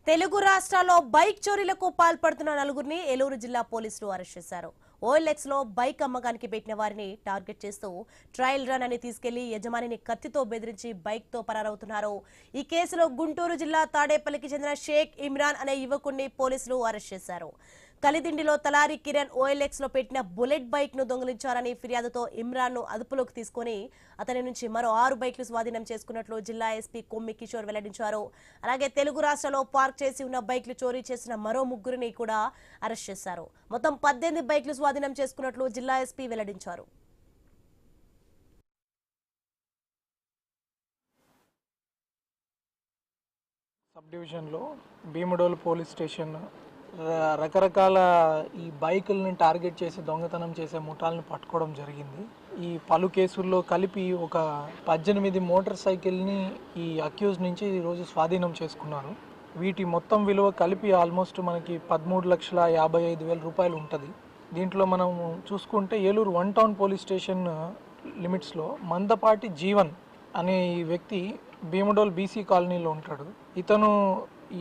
తెలుగు రాష్ట్రాల్లో బైక్ చోరీలకు పాల్పడుతున్న నలుగురిని ఏలూరు జిల్లా పోలీసులు అరెస్ట్ చేశారు. ఓఎల్ఎక్స్ లో బైక్ అమ్మకానికి పెట్టిన వారిని టార్గెట్ చేస్తూ ట్రయల్ రన్ అని తీసుకెళ్లి యజమానిని కత్తితో బెదిరించి బైక్ తో పరారవుతున్నారు. ఈ కేసులో గుంటూరు జిల్లా తాడేపల్లికి చెందిన షేక్ ఇమ్రాన్ అనే యువకుడిని పోలీసులు అరెస్ట్ చేశారు. కలిదిండిలో తలారి కిరణ్ ఓఎల్ఎక్స్ లో పెట్టిన బుల్లెట్ బైక్ ను దొంగిలించారని ఫిర్యాదుతో ఇమ్రాన్ ను అదుపులోకి తీసుకుని అతని నుంచి మరో 6 బైక్లు స్వాధీనం చేసుకున్నట్లు జిల్లా ఎస్పీ కొమ్మి కిషోర్ వెల్లడించారు. అలాగే తెలుగు రాష్ట్రాల్లో పార్క్ చేసి ఉన్న బైక్లు చోరీ చేసిన మరో ముగ్గురిని కూడా అరెస్ట్ చేశారు. మొత్తం 18 బైక్లు స్వాధీనం చేసుకున్నట్లు జిల్లా ఎస్పీ వెల్లడించారు. సబ్ డివిజన్లో భీమడోలు పోలీస్ స్టేషన్ రకరకాల ఈ బైకుల్ని టార్గెట్ చేసి దొంగతనం చేసే ముఠాలను పట్టుకోవడం జరిగింది. ఈ పలు కేసుల్లో కలిపి ఒక 18 మోటార్ సైకిల్ని ఈ అక్యూజ్ నుంచి ఈరోజు స్వాధీనం చేసుకున్నారు. వీటి మొత్తం విలువ కలిపి ఆల్మోస్ట్ మనకి 13,55,000 రూపాయలు ఉంటుంది. దీంట్లో మనం చూసుకుంటే ఏలూరు 1 టౌన్ పోలీస్ స్టేషన్ లిమిట్స్లో మందపాటి జీవన్ అనే ఈ వ్యక్తి భీమడోల్ బీసీ కాలనీలో ఉంటాడు. ఇతను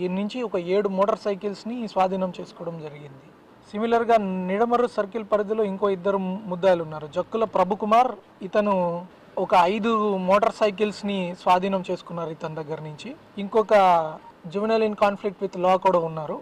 ఈ నుంచి ఒక 7 మోటార్ సైకిల్స్ని స్వాధీనం చేసుకోవడం జరిగింది. సిమిలర్గా నిడమర్రు సర్కిల్ పరిధిలో ఇంకో 2 ముద్దాయిలు ఉన్నారు. జక్కుల ప్రభుకుమార్, ఇతను ఒక 5 మోటార్ సైకిల్స్ని స్వాధీనం చేసుకున్నారు ఇతని దగ్గర నుంచి. ఇంకొక juvenile in conflict with law కూడా ఉన్నారు.